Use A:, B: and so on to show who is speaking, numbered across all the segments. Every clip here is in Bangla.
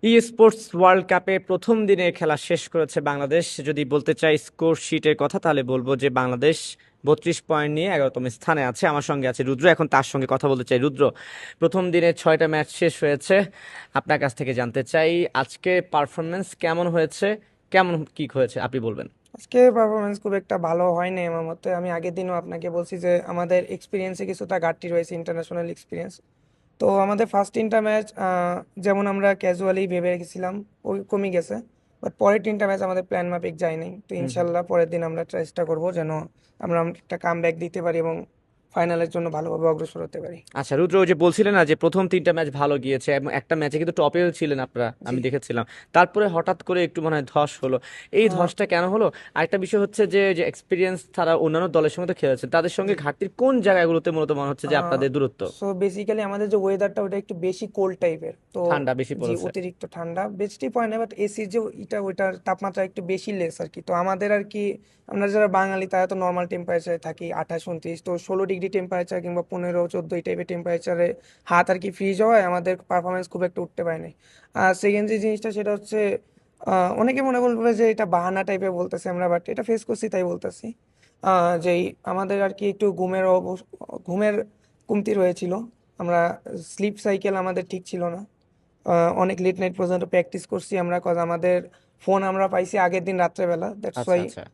A: ই স্পোর্টস ওয়ার্ল্ড কাপে প্রথম দিনে খেলা শেষ করেছে বাংলাদেশ। যদি বলতে চাই স্কোর শিটের কথা, তাহলে বলবো যে বাংলাদেশ 32 পয়েন্ট নিয়ে 11তম স্থানে আছে। আমার সঙ্গে আছে রুদ্র, এখন তার সঙ্গে কথা বলতে চাই। রুদ্র, প্রথম দিনে 6টা ম্যাচ শেষ হয়েছে, আপনার কাছ থেকে জানতে চাই আজকে পারফরমেন্স কেমন হয়েছে, কেমন কি হয়েছে আপনি বলবেন।
B: আজকে পারফরমেন্স খুব একটা ভালো হয়নি আমার মতে। আমি আগের দিনও আপনাকে বলছি যে আমাদের এক্সপিরিয়েন্সে কিছুটা ঘাটতি রয়েছে, ইন্টারন্যাশনাল এক্সপিরিয়েন্স। তো আমাদের ফার্স্ট তিনটা ম্যাচ যেমন আমরা ক্যাজুয়ালি ভেবে রেখেছিলাম ওই কমে গেছে। বাট পরের তিনটা ম্যাচ আমাদের প্ল্যান মাফিক যায় নাই। তো
A: হুম হুম।
B: ইনশাল্লাহ পরের দিন আমরা চেষ্টা করব যেন আমরা একটা কাম ব্যাক দিতে পারি এবং ফাইনালের জন্য ভালোভাবে অগ্রসর হতে পারি।
A: আচ্ছা রুদ্র, ওই যে বলছিলেন না যে প্রথম 3টা ম্যাচ ভালো গিয়েছে এবং একটা ম্যাচে কিন্তু টপেও ছিলেন আপনারা,
B: জি।
A: আমি দেখেছিলাম। তারপরে হঠাৎ করে একটু মনে হয় ধস হলো, এই
B: আহ,
A: ধসটা কেন হলো? আরেকটা বিষয় হচ্ছে যে যে এক্সপিরিয়েন্স তারা অন্যান্য দলের সঙ্গে তো খেলেছেন, তাদের সঙ্গে
B: জি।
A: ঘাটতির কোন জায়গাগুলোতে মূলত মনে হচ্ছে যে আপনাদের দূরত্ব?
B: সো বেসিক্যালি আমাদের যে ওয়েদারটা ওটা একটু বেশি কোল্ড টাইপের তো।
A: ঠান্ডা বেশি
B: জি,
A: পড়েছে।
B: অতিরিক্ত ঠান্ডা বৃষ্টি পড়ে না, বাট এসির যে এটা ওইটার তাপমাত্রা একটু বেশি লেস আর কি। তো আমাদের আর কি, আমরা যারা বাঙালি তারা তো নর্মাল টেম্পারেচারে থাকি 28-29, তো 16 ডিগ্রি টেম্পারেচার কিংবা 15-14 এই টাইপের টেম্পারেচারে হাত আর কি ফ্রিজ হওয়ায় আমাদের পারফরমেন্স খুব একটা উঠতে পারে নাই। আর সেকেন্ড যে জিনিসটা সেটা হচ্ছে, অনেকে মনে করবে যে এটা বাহানা টাইপের বলতেছি আমরা, বাট এটা ফেস করছি তাই বলতেছি। যেই আমাদের আর কি একটু ঘুমের কমতি রয়েছিল। আমরা স্লিপ সাইকেল আমাদের ঠিক ছিল না। অনেক লেট নাইট পর্যন্ত প্র্যাকটিস করছি আমরা, কজ আমাদের ফোন আমরা পাইছি আগের দিন রাত্রেবেলা, দ্যাটস
A: আচ্ছা
B: ওয়াই
A: আচ্ছা।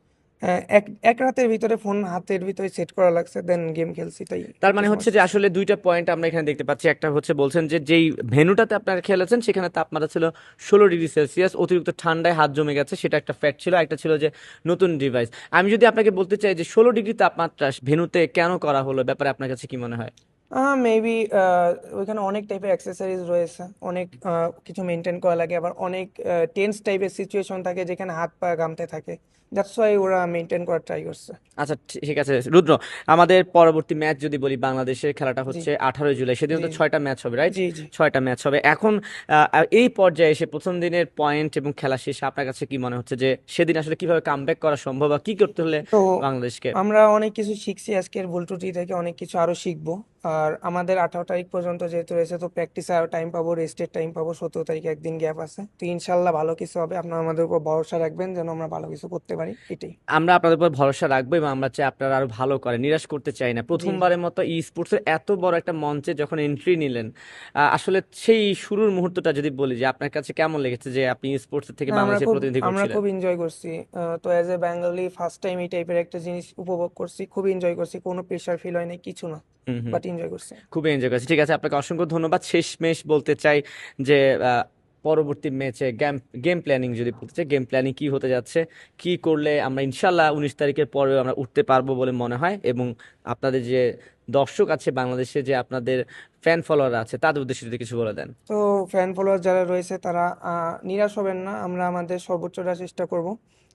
B: এক এক রাতের ভিতরে ফোন হাতের ভিতরে সেট করা লাগছে, দেন গেম খেলছি, তাই
A: তার
B: একটু
A: মানে হচ্ছে
B: সমস্যা
A: যে
B: ছিল।
A: আসলে দুইটা পয়েন্ট আমরা এখানে দেখতে পাচ্ছি। একটা হচ্ছে বলছেন যে যেই ভেন্যুটাতে আপনারা খেলেছেন সেখানে তাপমাত্রা ছিল 16 ডিগ্রি সেলসিয়াস, অতিরিক্ত ঠান্ডায় হাত জমে গেছে, সেটা একটা ফ্যাক্ট ছিল। একটা ছিল যে নতুন ডিভাইস। আমি যদি আপনাকে বলতে চাই যে 16 ডিগ্রি তাপমাত্রা ভেন্যুতে কেন করা হলো, ব্যাপারে আপনার কাছে কি মনে হয়?
B: মেবি ওইখানে অনেক টাইপের অ্যাক্সেসরিজ রয়েছে, অনেক কিছু মেনটেন করা লাগে, আবার অনেক টেন্স টাইপের সিচুয়েশন থাকে যেখানে হাত পা ঘামতে থাকে। দ্যাটস ওয়াই ওরা মেনটেন করার ট্রাই করছে।
A: আচ্ছা ঠিক আছে রুদ্র, আমাদের পরবর্তী ম্যাচ যদি বলি, বাংলাদেশের খেলাটা
B: জি।
A: হচ্ছে 18ই জুলাই, সেদিন
B: জি।
A: তো 6টা ম্যাচ হবে, রাইট?
B: জি। জি।
A: 6টা ম্যাচ হবে এখন। এই পর্যায়ে এসে প্রথম দিনের পয়েন্ট এবং খেলা শেষে আপনার কাছে কি মনে হচ্ছে যে সেদিন আসলে কিভাবে কামব্যাক করা সম্ভব বা কি করতে হলে
B: তো
A: বাংলাদেশকে?
B: আমরা অনেক কিছু শিখছি আজকের ভুল ত্রুটি থেকে, অনেক কিছু আরো শিখবো। আর আমাদের 18 তারিখ পর্যন্ত যেহেতু রয়েছে, তো প্র্যাকটিসে আরো টাইম পাবো, রেস্টের টাইম পাবো। 17 তারিখে একদিন গ্যাপ আছে, তো ইনশাল্লাহ ভালো কিছু হবে। আপনারা আমাদের উপর ভরসা রাখবেন যেন আমরা ভালো কিছু করতে পারি, এটাই।
A: আমরা আপনাদের উপর ভরসা রাখবো এবং আমরা চাই আপনারা আরো ভালো করেন, নিরাশ করতে চাই না।
B: জি। জি।
A: প্রথমবারের মতো ই স্পোর্টসের এত বড় একটা মঞ্চে যখন এন্ট্রি নিলেন, আসলে সেই শুরুর মুহূর্তটা যদি বলি যে আপনার কাছে কেমন লেগেছে যে আপনি স্পোর্টস থেকে
B: না, আমরা
A: বাংলাদেশের
B: খুব
A: প্রতিনিধি
B: আমরা
A: করছিলেন?
B: খুব এনজয় করছি। তো as a Bengali first time এই টাইপের একটা জিনিস উপভোগ করছি, খুব এনজয় করছি, কোনো প্রেশার ফিল হয় নাই, কিছু না,
A: হুম হুম।
B: বাট এনজয় করছি।
A: খুবই এনজয় করেছি। ঠিক আছে, আপনাকে অসংখ্য ধন্যবাদ। শেষমেশ বলতে চাই যে আহ, পরবর্তী ম্যাচে গেম গেম প্ল্যানিং যদি বলতে চাই, গেম প্ল্যানিং কি হতে যাচ্ছে, কি করলে আমরা ইনশাল্লাহ 19 তারিখের পরেও আমরা উঠতে পারবো বলে মনে হয়, এবং আপনাদের যে দর্শক আছে বাংলাদেশে, যে আপনাদের ফ্যান ফলোয়ার আছে, তাদের উদ্দেশ্যে যদি কিছু বলে দেন।
B: তো ফ্যান ফলোয়ার যারা রয়েছে তারা নিরাশ হবেন না, আমরা আমাদের সর্বোচ্চটা চেষ্টা করব।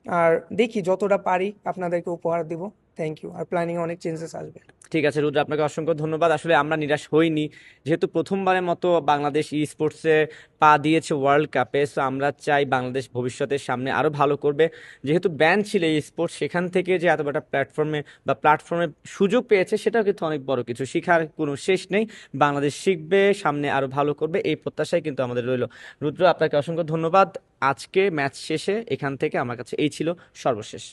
B: আর দেখি যতটা পারি আপনাদেরকে উপহার দিব। Thank you. আর প্ল্যানিং অনেক চেঞ্জেস আসবে।
A: ঠিক আছে রুদ্র, আপনাকে অসংখ্য ধন্যবাদ। আসলে আমরা নিরাশ হইনি, যেহেতু প্রথমবারের মতো বাংলাদেশ ই স্পোর্টসে পা দিয়েছে ওয়ার্ল্ড কাপে। সো আমরা চাই বাংলাদেশ ভবিষ্যতের সামনে আরো ভালো করবে। যেহেতু ব্যান ছিল এই স্পোর্টস, সেখান থেকে যে এত বড় প্ল্যাটফর্মে সুযোগ পেয়েছে, সেটাও কিন্তু অনেক বড় কিছু। শিখার কোনো শেষ নেই, বাংলাদেশ শিখবে, সামনে আরো ভালো করবে, এই প্রত্যাশাই কিন্তু আমাদের রইলো। রুদ্র, আপনাকে অসংখ্য ধন্যবাদ। আজকে ম্যাচ শেষে এখান থেকে আমার কাছে এই ছিল সর্বশেষ।